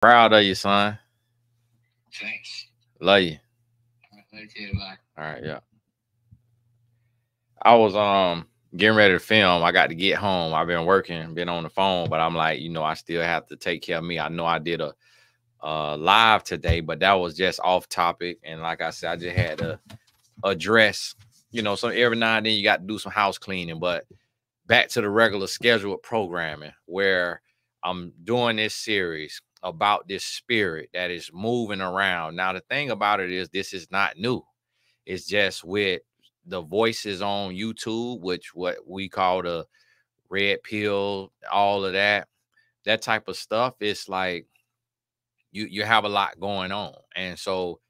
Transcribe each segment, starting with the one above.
Proud of you, son. Thanks. Love you. Okay, bye. All right, yeah. I was getting ready to film. I got to get home. I've been working, been on the phone, but I'm like, I still have to take care of me. I know I did a live today, but that was just off topic. And like I said, I just had to address, so every now and then you got to do some house cleaning, but back to the regular scheduled programming where I'm doing this series about this spirit that is moving around. Now, the thing about it is, this is not new. It's just with the voices on YouTube, which what we call the red pill, all of that type of stuff. It's like you have a lot going on, and so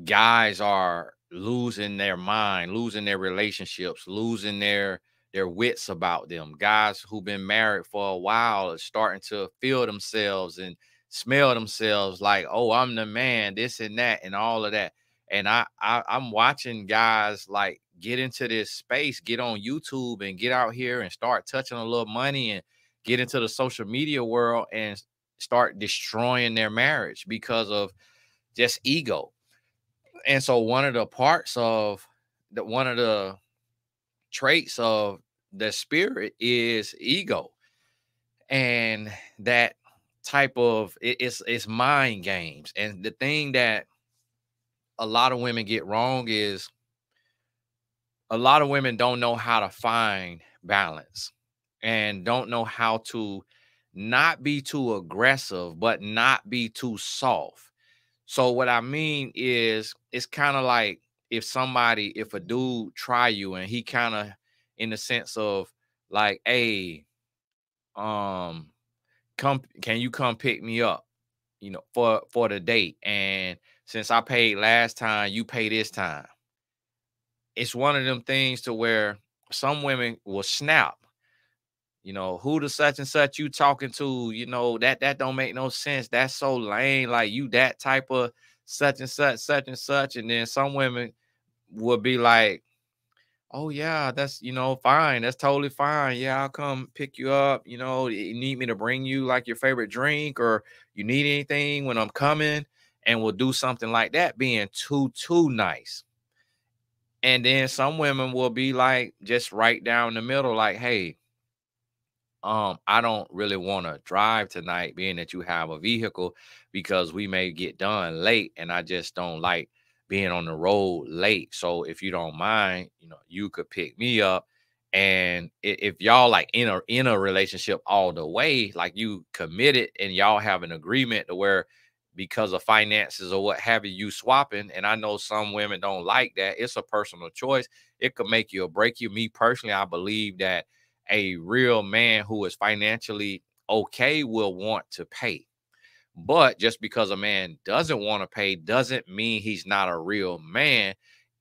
guys are losing their mind, losing their relationships, losing their wits about them. Guys who've been married for a while are starting to feel themselves and smell themselves like, oh, I'm the man, this and that, and all of that. And I'm watching guys like get into this space, get on YouTube and get out here and start touching a little money and get into the social media world and start destroying their marriage because of just ego. And so one of the parts of one of the traits of the spirit is ego. And that type of it's mind games. And the thing that a lot of women get wrong is a lot of women don't know how to find balance and don't know how to not be too aggressive but not be too soft. So what I mean is, it's kind of like if a dude try you and he kind of in the sense of like, hey, um, come, can you come pick me up, for the date? And since I paid last time, you pay this time. It's one of them things to where some women will snap. Who the such and such you talking to? That don't make no sense. That's so lame. Like, you that type of such and such, such and such. And then some women would be like, oh yeah, that's fine. That's totally fine. Yeah, I'll come pick you up. You need me to bring you like your favorite drink, or you need anything when I'm coming, and we'll do something like that, being too nice. And then some women will be like just right down the middle, like, hey, I don't really want to drive tonight, being that you have a vehicle, because we may get done late, and I just don't like being on the road late. So if you don't mind, you could pick me up. And if y'all like in a relationship all the way, like you committed and y'all have an agreement to where, because of finances or what have you, you swapping. And I know some women don't like that. It's a personal choice. It could make you or break you. Me personally, I believe that a real man who is financially okay will want to pay. But just because a man doesn't want to pay doesn't mean he's not a real man.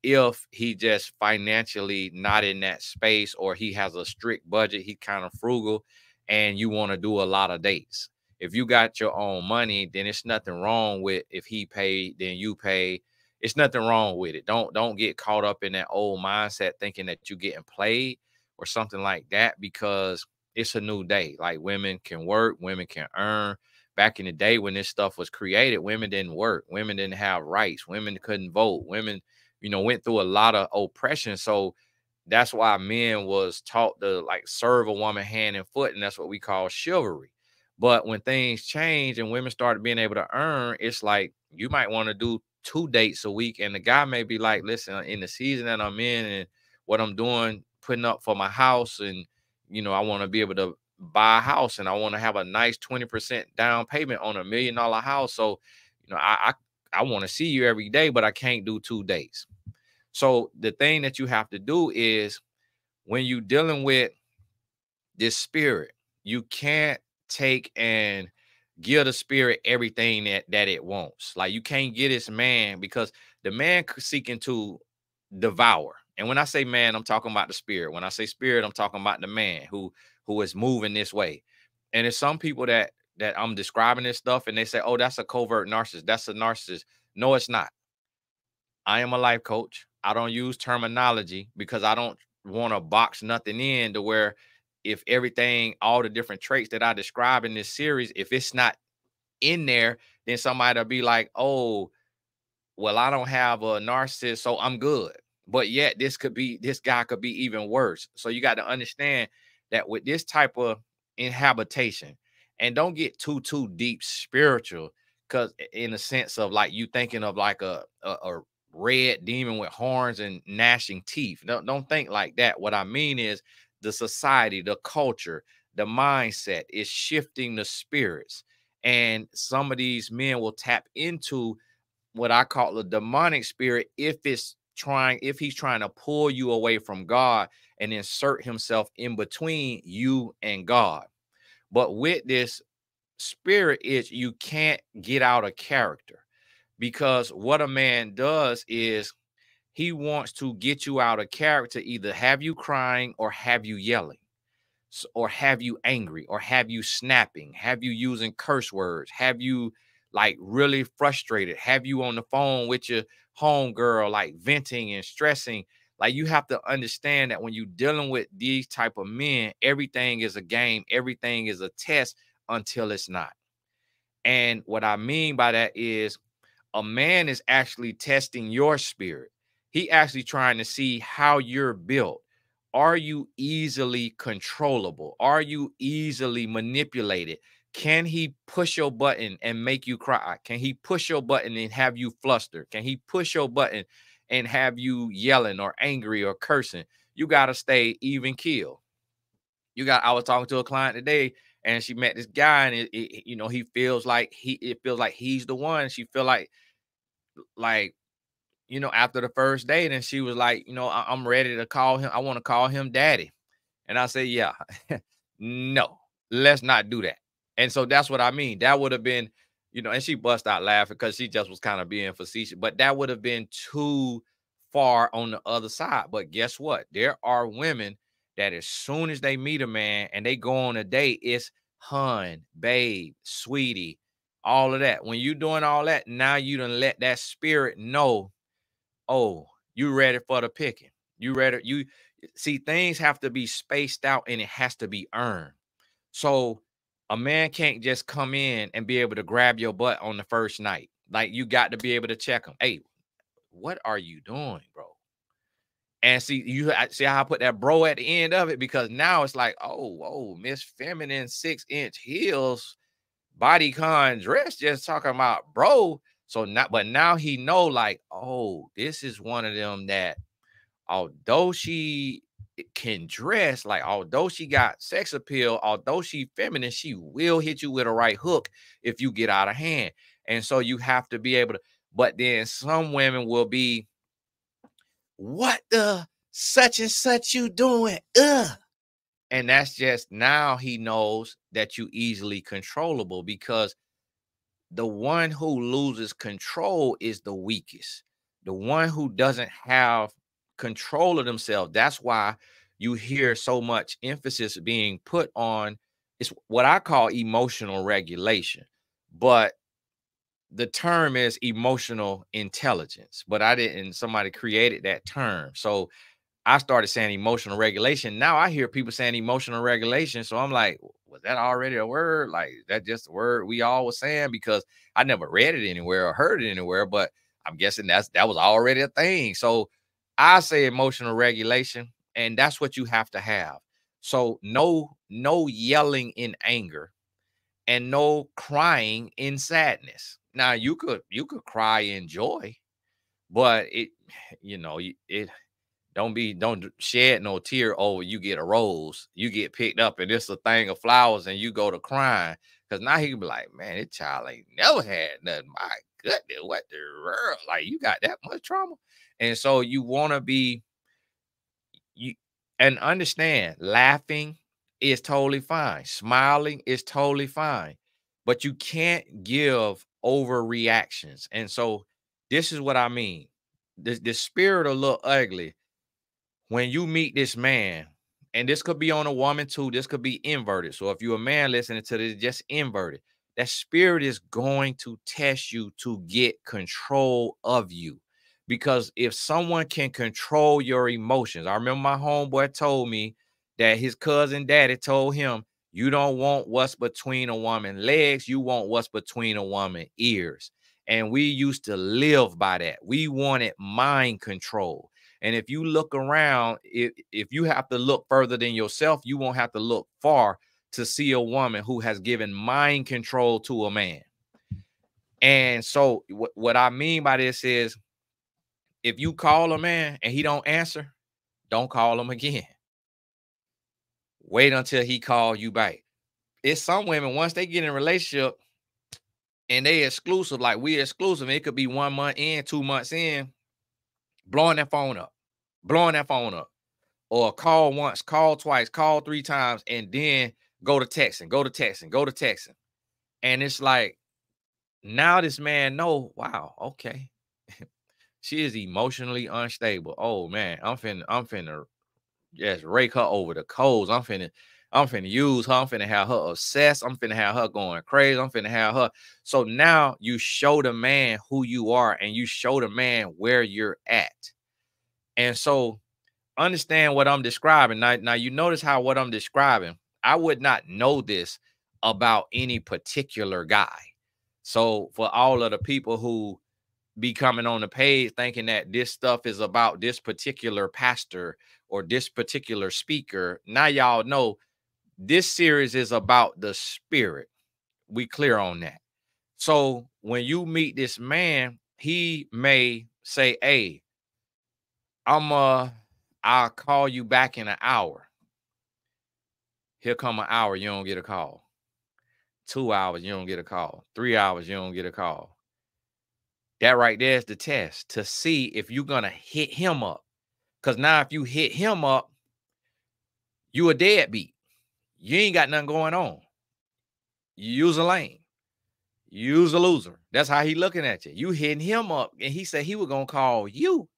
If he just financially not in that space, or he has a strict budget, he kind of frugal, and you want to do a lot of dates. If you got your own money, then it's nothing wrong with if he paid, then you pay. It's nothing wrong with it. Don't get caught up in that old mindset thinking that you're getting played or something like that, because it's a new day. Like, women can work, women can earn. Back in the day when this stuff was created, women didn't work, women didn't have rights, women couldn't vote, women, went through a lot of oppression. So that's why men was taught to like serve a woman hand and foot, and that's what we call chivalry. But when things change and women started being able to earn, it's like you might want to do 2 dates a week, and the guy may be like, listen, in the season that I'm in and what I'm doing, putting up for my house, and I want to be able to buy a house, and I want to have a nice 20% down payment on $1 million house. So, I want to see you every day, but I can't do 2 days. So the thing that you have to do is, when you dealing with this spirit, you can't take and give the spirit everything that it wants. Like, you can't get this man, because the man seeking to devour. And when I say man, I'm talking about the spirit. When I say spirit, I'm talking about the man who is moving this way. And there's some people that I'm describing this stuff, and they say, oh, that's a covert narcissist. That's a narcissist. No, it's not. I am a life coach. I don't use terminology because I don't want to box nothing in to where, if everything, all the different traits that I describe in this series, if it's not in there, then somebody'll be like, oh, well, I don't have a narcissist, so I'm good. But yet this guy could be even worse. So you got to understand that with this type of inhabitation, and don't get too deep spiritual, because in the sense of like you thinking of like a red demon with horns and gnashing teeth. Don't think like that. What I mean is the society, the culture, the mindset is shifting the spirits. And some of these men will tap into what I call a demonic spirit if he's trying to pull you away from God and insert himself in between you and God. But with this spirit is you can't get out of character, because what a man does is he wants to get you out of character, either have you crying or have you yelling, or have you angry, or have you snapping, have you using curse words, have you like really frustrated, have you on the phone with your homegirl like venting and stressing. Like, you have to understand that when you're dealing with these type of men, everything is a game, everything is a test until it's not. And what I mean by that is a man is actually testing your spirit. He actually trying to see how you're built. Are you easily controllable? Are you easily manipulated? Can he push your button and make you cry? Can he push your button and have you flustered? Can he push your button and have you yelling or angry or cursing? You got to stay even keel. I was talking to a client today, and she met this guy, and he feels like he's the one. She feel like after the first date, and she was like, I'm ready to call him. I want to call him daddy. And I said, yeah, no, let's not do that. And so that's what I mean. That would have been, and she bust out laughing because she just was kind of being facetious, but that would have been too far on the other side. But guess what? There are women that as soon as they meet a man and they go on a date, it's hun, babe, sweetie, all of that. When you doing all that, now you done let that spirit know, oh, you ready for the picking. You ready? You see, things have to be spaced out and it has to be earned. So a man can't just come in and be able to grab your butt on the first night. Like, you got to be able to check him. Hey, what are you doing, bro? And see how I put that bro at the end of it, because now it's like, oh, Miss Feminine 6-inch heels, bodycon dress, just talking about bro. So now he know, like, oh, this is one of them that, although she can dress, like, although she got sex appeal, although she feminine, she will hit you with a right hook if you get out of hand. And so you have to be able to, but then some women will be, what the such and such you doing? Ugh. And that's just, now he knows that you easily controllable, because the one who loses control is the weakest. The one who doesn't have control of themselves. That's why you hear so much emphasis being put on, it's what I call emotional regulation. But the term is emotional intelligence. But somebody created that term. So I started saying emotional regulation. Now I hear people saying emotional regulation. So I'm like, was that already a word? Like, that just a word we all was saying? Because I never read it anywhere or heard it anywhere, but I'm guessing that was already a thing. So I say emotional regulation, and that's what you have to have. So no yelling in anger, and no crying in sadness. Now you could cry in joy, but it don't shed no tear over you get a rose, you get picked up and it's a thing of flowers and you go to crying, because now he can be like, man, this child ain't never had nothing. My goodness, what the world? Like, you got that much trauma. And so you want to be, you and understand, laughing is totally fine, smiling is totally fine, but you can't give overreactions. And so this is what I mean. The spirit will look ugly when you meet this man, and this could be on a woman too, this could be inverted. So if you're a man listening to this, just inverted. That spirit is going to test you to get control of you. Because if someone can control your emotions, I remember my homeboy told me that his cousin daddy told him, You don't want what's between a woman's legs. You want what's between a woman's ears. And we used to live by that. We wanted mind control. And if you look around, if you have to look further than yourself, you won't have to look far to see a woman who has given mind control to a man. And so what I mean by this is, if you call a man and he don't answer, don't call him again. Wait until he call you back. It's some women, once they get in a relationship and they exclusive, like we exclusive, it could be 1 month in, 2 months in, blowing that phone up, or call once, call twice, call 3 times, and then go to texting. And it's like, now this man know, wow, okay, she is emotionally unstable. Oh man, I'm finna just rake her over the coals. I'm finna use her. I'm finna have her obsessed. I'm finna have her going crazy. I'm finna have her. So now you show the man who you are, and you show the man where you're at. And so understand what I'm describing. Now you notice how what I'm describing, I would not know this about any particular guy. So for all of the people who be coming on the page thinking that this stuff is about this particular pastor or this particular speaker, now y'all know this series is about the spirit. We clear on that. So when you meet this man, he may say, hey, I'll call you back in an hour. Here come an hour, you don't get a call. 2 hours, you don't get a call. 3 hours, you don't get a call. That right there is the test to see if you're going to hit him up. Because now if you hit him up, you a deadbeat. You ain't got nothing going on. You use a lane. You use a loser. That's how he looking at you. You hitting him up, and he said he was going to call you.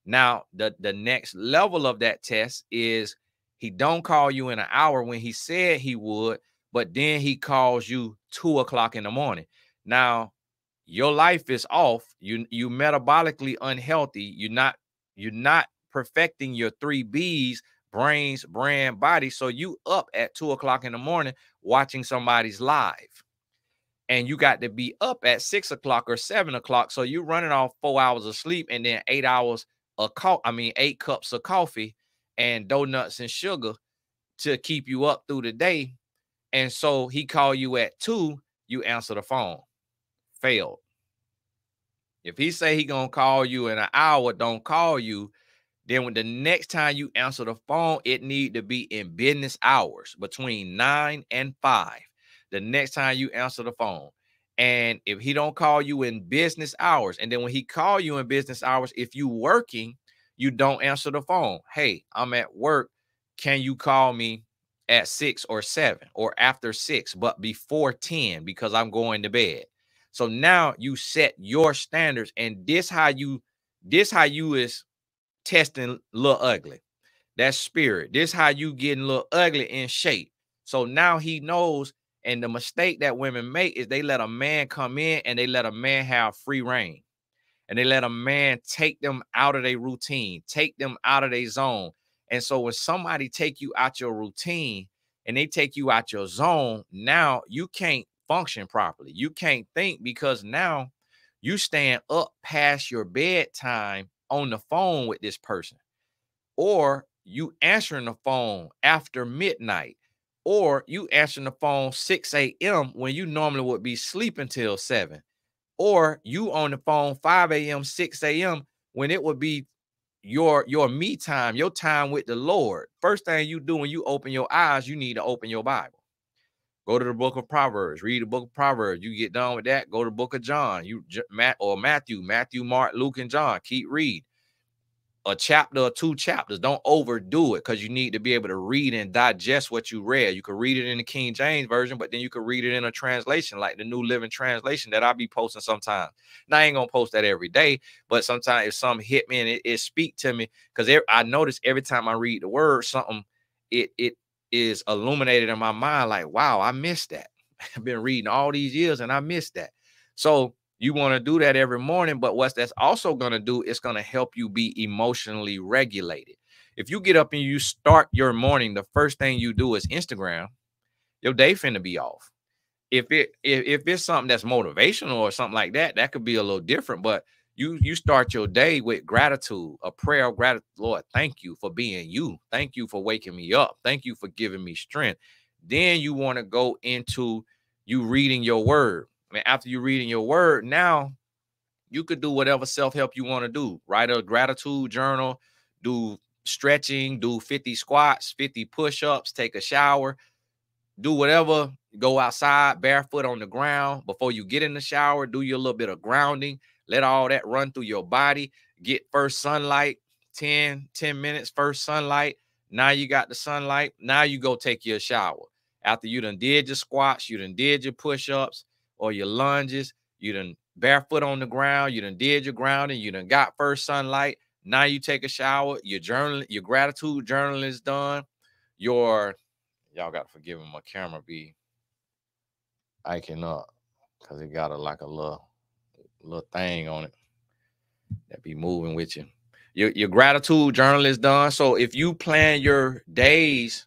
Now, the next level of that test is he don't call you in an hour when he said he would, but then he calls you 2 o'clock in the morning. Now, your life is off. You metabolically unhealthy. You're not perfecting your 3 B's, brains, brand, body. So you up at 2 o'clock in the morning watching somebody's live. And you got to be up at 6 o'clock or 7 o'clock. So you're running off 4 hours of sleep and then 8 hours of 8 cups of coffee and donuts and sugar to keep you up through the day. And so he called you at 2, you answer the phone. Failed. If he say he gonna call you in an hour, don't call you. Then when the next time you answer the phone, it need to be in business hours between 9 and 5. The next time you answer the phone. And if he don't call you in business hours, and then when he call you in business hours, if you working, you don't answer the phone. Hey, I'm at work. Can you call me at 6 or 7 or after 6, but before 10 because I'm going to bed? So now you set your standards, and this how you is testing little ugly. That spirit. This how you getting little ugly in shape. So now he knows. And the mistake that women make is they let a man come in and they let a man have free reign. And they let a man take them out of their routine, take them out of their zone. And so when somebody take you out your routine and they take you out your zone, now you can't function properly. You can't think because now you stand up past your bedtime on the phone with this person, or you answering the phone after midnight, or you answering the phone 6 a.m. when you normally would be sleeping till 7, or you on the phone 5 a.m., 6 a.m. when it would be your me time, your time with the Lord. First thing you do when you open your eyes, you need to open your Bible. Go to the book of Proverbs, read the book of Proverbs. You get done with that, go to the book of John, Matthew, Mark, Luke, and John. Keep read. A chapter or 2 chapters. Don't overdo it, because you need to be able to read and digest what you read. You can read it in the King James version, but then you can read it in a translation like the New Living Translation that I'll be posting sometimes. Now, I ain't gonna post that every day, but sometimes if something hit me and it speak to me, because I notice every time I read the word, something it is illuminated in my mind, like, wow, I missed that. I've been reading all these years and I missed that. So you want to do that every morning, but what that's also going to do is going to help you be emotionally regulated. If you get up and you start your morning, the first thing you do is Instagram, your day finna be off. If it's something that's motivational or something like that, that could be a little different. But you start your day with gratitude, a prayer of gratitude. Lord, thank you for being you. Thank you for waking me up. Thank you for giving me strength. Then you want to go into you reading your word. And after you reading your word, now you could do whatever self-help you want to do. Write a gratitude journal, do stretching, do 50 squats, 50 push-ups, take a shower, do whatever, go outside barefoot on the ground. Before you get in the shower, do your little bit of grounding. Let all that run through your body. Get first sunlight, 10 minutes, first sunlight. Now you got the sunlight. Now you go take your shower. After you done did your squats, you done did your push-ups or your lunges, you done barefoot on the ground, you done did your grounding, you done got first sunlight. Now you take a shower, your journal, your gratitude journal is done. Y'all got to forgive me, my camera be iking up because it got like a little thing on it that be moving with you. Your gratitude journal is done. So if you plan your days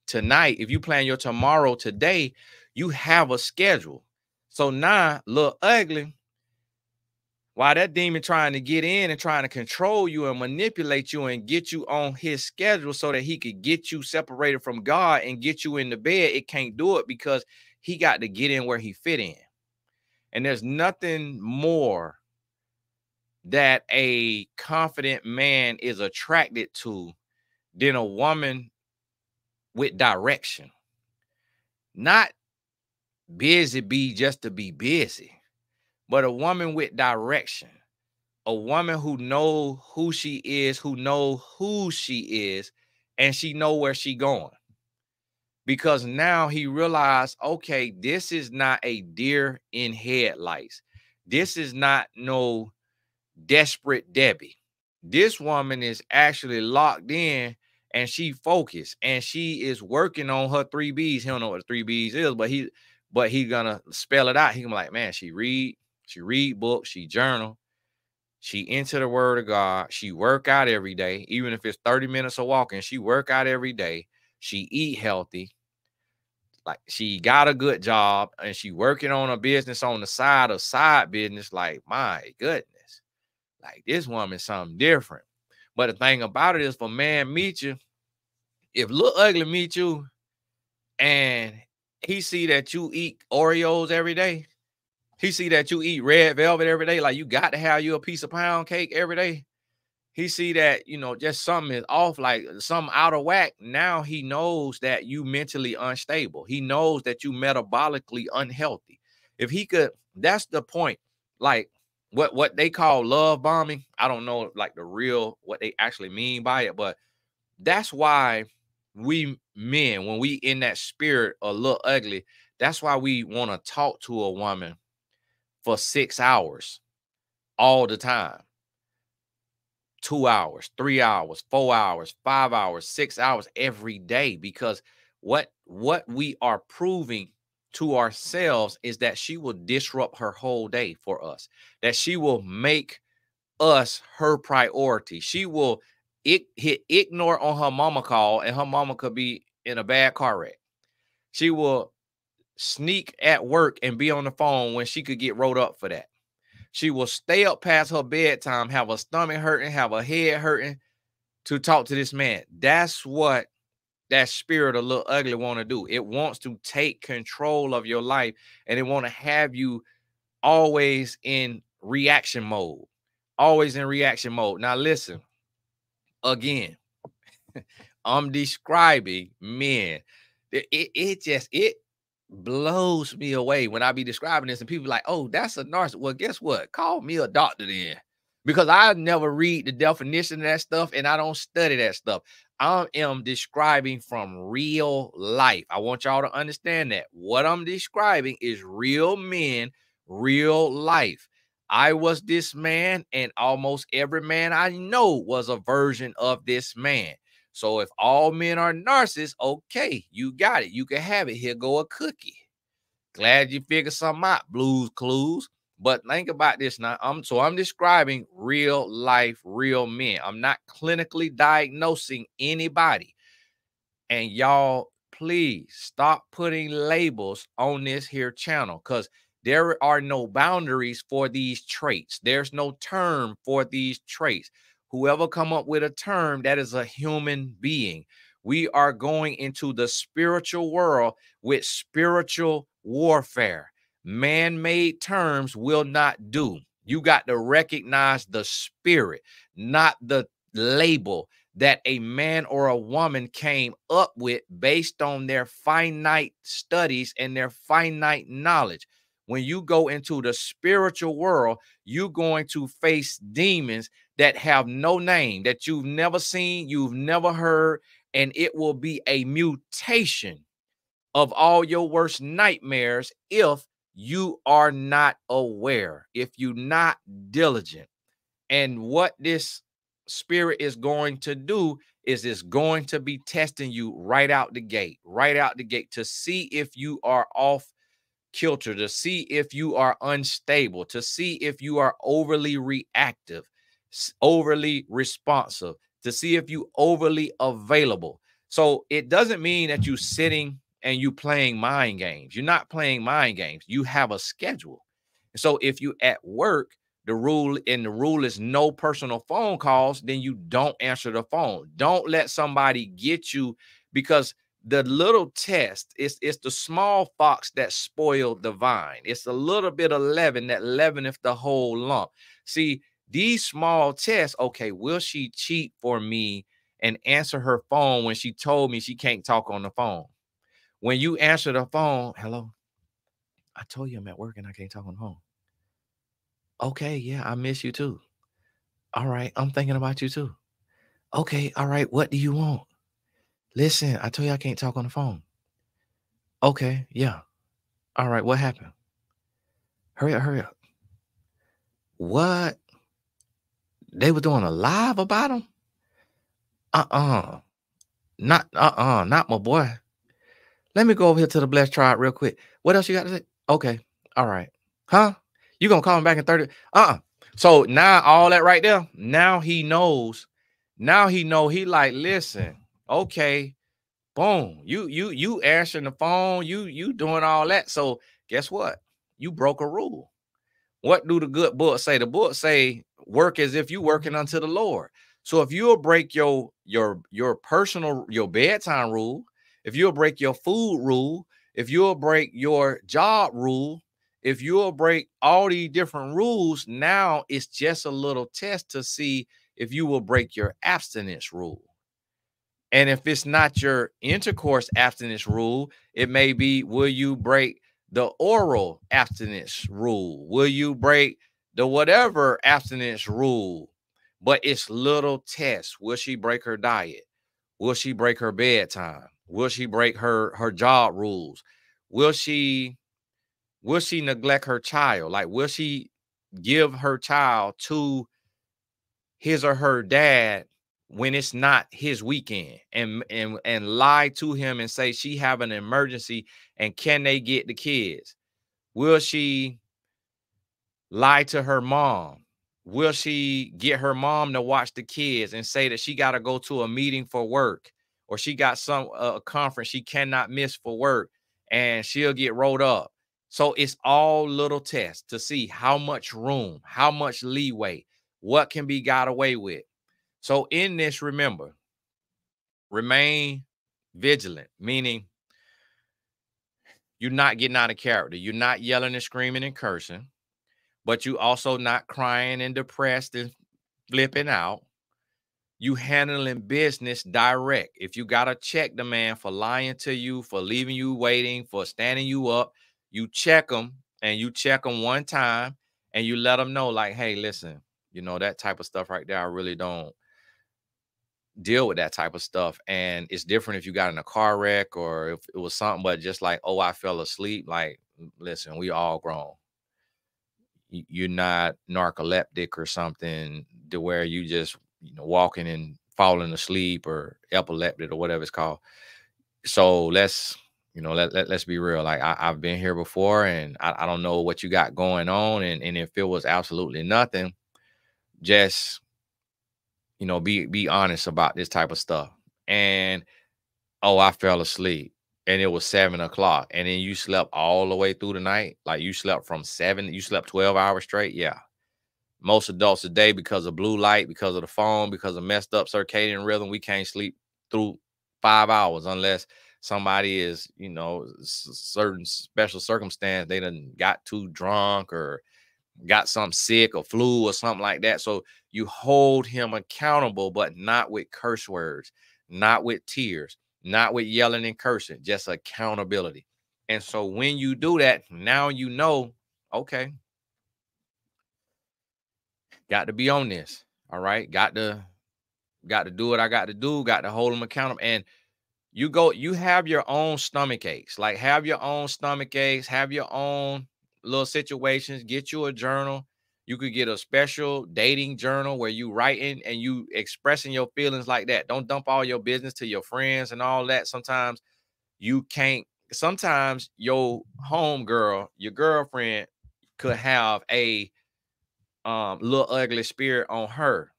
tonight, if you plan your tomorrow today, you have a schedule. So now, little ugly, while that demon trying to get in and trying to control you and manipulate you and get you on his schedule so that he could get you separated from God and get you in the bed, it can't do it because he got to get in where he fit in. And there's nothing more that a confident man is attracted to than a woman with direction. Not busy be just to be busy, but a woman with direction, a woman who know who she is, who know who she is, and she know where she going. Because now he realized, okay, this is not a deer in headlights. This is not no desperate Debbie. This woman is actually locked in and she focused and she is working on her 3 B's. He don't know what the 3 B's is, but he gonna spell it out. He gonna be like, man, she read books, she journal, she into the word of God, she work out every day, even if it's 30 minutes of walking, she work out every day, she eat healthy, like she got a good job, and she working on a business on the side of side business. Like, my goodness, like this woman's something different. But the thing about it is, for man meet you, if Lil Ugly meet you and he see that you eat Oreos every day, he see that you eat red velvet every day, like you got to have you a piece of pound cake every day. He see that, you know, just something is off, like something out of whack. Now he knows that you mentally unstable. He knows that you metabolically unhealthy. If he could, that's the point. Like what they call love bombing. I don't know like the real, what they actually mean by it, but that's why we men, when we in that spirit a little ugly, that's why we want to talk to a woman for 6 hours all the time. 2 hours, 3 hours, 4 hours, 5 hours, 6 hours every day, because what we are proving to ourselves is that she will disrupt her whole day for us, that she will make us her priority. She will hit ignore on her mama call, and her mama could be in a bad car wreck. She will sneak at work and be on the phone when she could get rolled up for that. She will stay up past her bedtime, have her stomach hurting, have her head hurting to talk to this man. That's what that spirit of Lil Ugly want to do. It wants to take control of your life, and it want to have you always in reaction mode. Always in reaction mode. Now listen, again, I'm describing men. It blows me away when I be describing this and people like, oh, that's a narcissist. Well, guess what? Call me a doctor then, because I never read the definition of that stuff and I don't study that stuff. I am describing from real life. I want y'all to understand that what I'm describing is real men, real life. I was this man, and almost every man I know was a version of this man. So if all men are narcissists, okay, you got it. You can have it. Here go a cookie. Glad you figured something out, Blues Clues. But think about this now. I'm describing real life, real men. I'm not clinically diagnosing anybody. And y'all, please stop putting labels on this here channel, because there are no boundaries for these traits. There's no term for these traits. Whoever come up with a term, that is a human being. We are going into the spiritual world with spiritual warfare. Man-made terms will not do. You got to recognize the spirit, not the label that a man or a woman came up with based on their finite studies and their finite knowledge. When you go into the spiritual world, you're going to face demons that have no name, that you've never seen, you've never heard, and it will be a mutation of all your worst nightmares if you are not aware, if you're not diligent. And what this spirit is going to do is it's going to be testing you right out the gate, to see if you are off kilter, to see if you are unstable, to see if you are overly reactive, overly responsive, to see if you overly available. So it doesn't mean that you sitting and you playing mind games. You're not playing mind games. You have a schedule. So if you at work, the rule is no personal phone calls, then you don't answer the phone. Don't let somebody get you, because the little test is the small fox that spoiled the vine. It's a little bit of leaven that leaveneth the whole lump. See, these small tests, okay, will she cheat for me and answer her phone when she told me she can't talk on the phone? When you answer the phone, hello, I told you I'm at work and I can't talk on the phone. Okay, yeah, I miss you too. All right, I'm thinking about you too. Okay, all right, what do you want? Listen, I told you I can't talk on the phone. Okay, yeah. All right, what happened? Hurry up, hurry up. What? They were doing a live about him? Not my boy. Let me go over here to the Blessed Tribe real quick. What else you got to say? Okay, all right. Huh? You gonna call him back in 30? So now all that right there, now he knows. Now he know. He like, listen, okay, boom. You answering the phone, you doing all that. So guess what? You broke a rule. What do the good book say? The book say, work as if you working unto the Lord. So if you'll break your personal, your bedtime rule, if you'll break your food rule, if you'll break your job rule, if you'll break all these different rules, now it's just a little test to see if you will break your abstinence rule. And if it's not your intercourse abstinence rule, it may be, will you break the oral abstinence rule? Will you break the whatever abstinence rule? But it's little tests. Will she break her diet? Will she break her bedtime? Will she break her job rules? Will she neglect her child? Like, will she give her child to his or her dad when it's not his weekend, and lie to him and say she have an emergency and can they get the kids? Will she lie to her mom? Will she get her mom to watch the kids and say that she got to go to a meeting for work, or she got some conference she cannot miss for work, and she'll get rolled up? So it's all little tests to see how much room, how much leeway, what can be got away with. So in this, remember, remain vigilant, meaning you're not getting out of character. You're not yelling and screaming and cursing, but you also not crying and depressed and flipping out. You handling business direct. If you got to check the man for lying to you, for leaving you waiting, for standing you up, you check them, and you check them one time and you let them know, like, hey, listen, you know, that type of stuff right there, I really don't deal with that type of stuff. And it's different if you got in a car wreck or if it was something, but just like, oh, I fell asleep. Like, listen, we all grown. You're not narcoleptic or something to where you just, you know, walking and falling asleep, or epileptic or whatever it's called. So let's, you know, let's be real. Like, I've been here before, and I don't know what you got going on. And if it was absolutely nothing, just, you know, be honest about this type of stuff. And, oh, I fell asleep. and it was 7 o'clock, and then you slept all the way through the night, like you slept from 7, you slept 12 hours straight. Yeah. Most adults today, because of blue light, because of the phone, because of messed up circadian rhythm, we can't sleep through 5 hours unless somebody is, you know, certain special circumstance. They done got too drunk or got something sick or flu or something like that. So you hold him accountable, but not with curse words, not with tears, not with yelling and cursing, just accountability. And so when you do that, now you know, okay, got to be on this. All right. Got to do what I got to do, got to hold them accountable. And you have your own stomach aches, like have your own stomach aches, have your own little situations, get you a journal. You could get a special dating journal where you writing and you expressing your feelings like that. Don't dump all your business to your friends and all that. Sometimes you can't, sometimes your home girl, your girlfriend could have a little ugly spirit on her.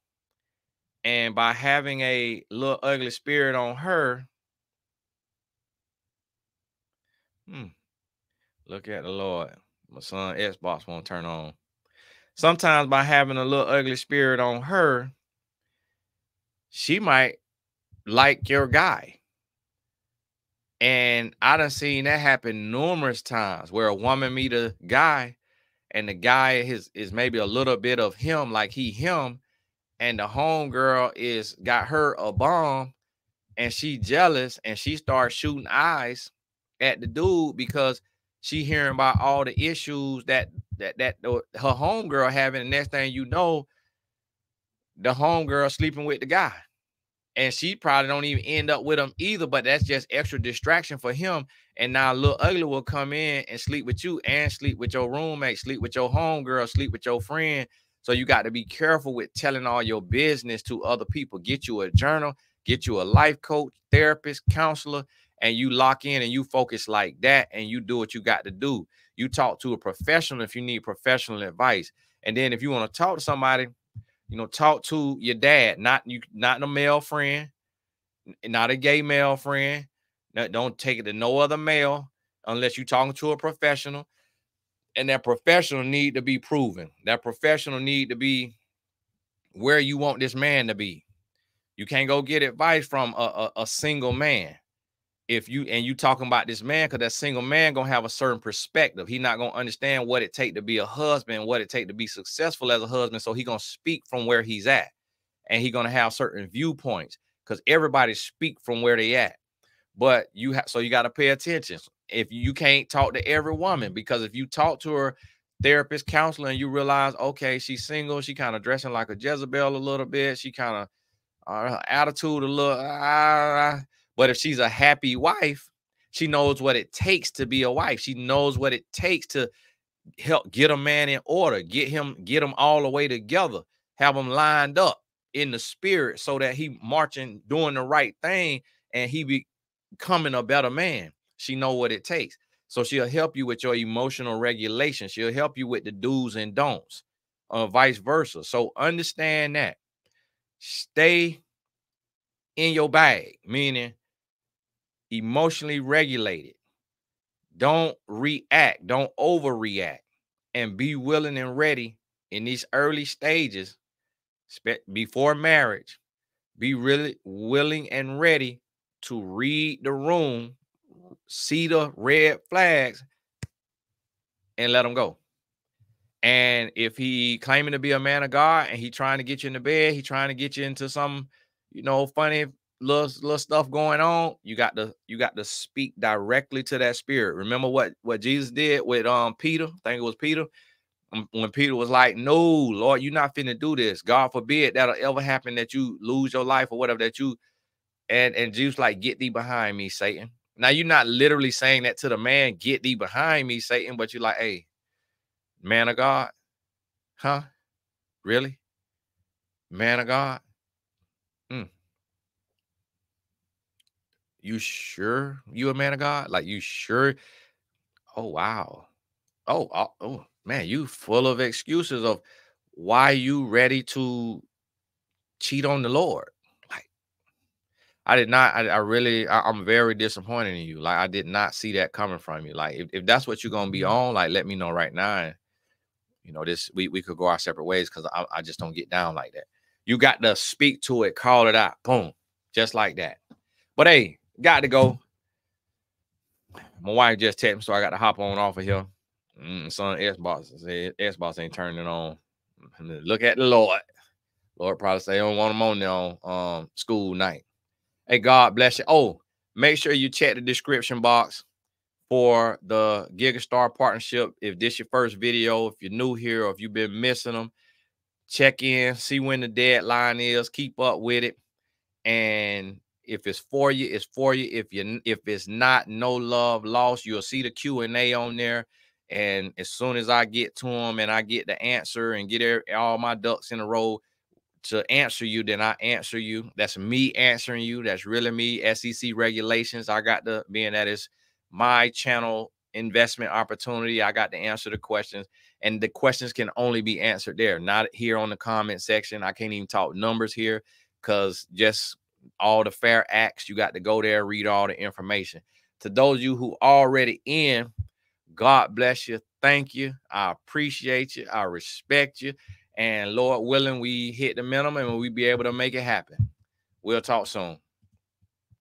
And by having a little ugly spirit on her, look at the Lord. My son Xbox won't turn on. Sometimes by having a little ugly spirit on her, she might like your guy. And I done seen that happen numerous times where a woman meet a guy and the guy is maybe a little bit of him, like he him, and the homegirl is got her a bomb and she jealous and she starts shooting eyes at the dude because she hearing about all the issues that her homegirl having. And next thing you know, the homegirl sleeping with the guy. And she probably don't even end up with him either, but that's just extra distraction for him. And now Lil Ugly will come in and sleep with you and sleep with your roommate, sleep with your homegirl, sleep with your friend. So you got to be careful with telling all your business to other people. Get you a journal, get you a life coach, therapist, counselor, and you lock in and you focus like that and you do what you got to do. You talk to a professional if you need professional advice. And then if you want to talk to somebody, you know, talk to your dad, not a male friend, not a gay male friend. Don't take it to no other male unless you're talking to a professional. And that professional need to be proven. That professional need to be where you want this man to be. You can't go get advice from a single man. If you talking about this man, because that single man gonna have a certain perspective. He not gonna understand what it take to be a husband, what it take to be successful as a husband. So he gonna speak from where he's at, and he gonna have certain viewpoints because everybody speak from where they at. But so you got to pay attention. If you can't talk to every woman, because if you talk to her therapist, counselor, and you realize, okay, she's single, she kind of dressing like a Jezebel a little bit, she kind of attitude a little, but if she's a happy wife, she knows what it takes to be a wife. She knows what it takes to help get a man in order, get him all the way together, have him lined up in the spirit so that he marching, doing the right thing, and he becoming a better man. She know what it takes. So she'll help you with your emotional regulation. She'll help you with the do's and don'ts, vice versa. So understand that. Stay in your bag, meaning emotionally regulated. Don't react, don't overreact, and be willing and ready in these early stages before marriage. Be really willing and ready to read the room, see the red flags, and let them go. And if he claiming to be a man of God and he trying to get you in the bed, he trying to get you into some, you know, funny little stuff going on, you got to speak directly to that spirit. Remember what Jesus did with Peter? I think it was Peter. When Peter was like, no, Lord, you're not finna do this. God forbid that'll ever happen, that you lose your life or whatever, that you and Jesus like, get thee behind me, Satan. Now you're not literally saying that to the man, get thee behind me, Satan, but you're like, hey, man of God, huh? Really? Man of God? You sure you a man of God? Like, you sure? Oh, wow. Oh, man, you full of excuses of why you ready to cheat on the Lord. Like, I did not. I'm very disappointed in you. Like, I did not see that coming from you. Like, if that's what you're gonna be on, like, let me know right now. And, you know, this we could go our separate ways, because I just don't get down like that. You got to speak to it, call it out, boom, just like that. But hey, got to go. My wife just texted me, so I got to hop on off of here. Son, Xbox ain't turning on. Look at the Lord. Lord probably say, I don't want him on there on school night. Hey, God bless you. Oh, make sure you check the description box for the GigaStar partnership. If this your first video, if you're new here, or if you've been missing them, check in, see when the deadline is, keep up with it. And if it's for you, it's for you. If it's not, no love lost. You'll see the Q&A on there. And as soon as I get to them and I get the answer and get all my ducks in a row to answer you, then I answer you. That's me answering you. That's really me. SEC regulations. I got to, being that is my channel investment opportunity, I got to answer the questions, and the questions can only be answered there, not here on the comment section. I can't even talk numbers here, because just all the fair acts, you got to go there, read all the information. To those of you who already in, God bless you. Thank you. I appreciate you. I respect you. And Lord willing, we hit the minimum and we be able to make it happen. We'll talk soon.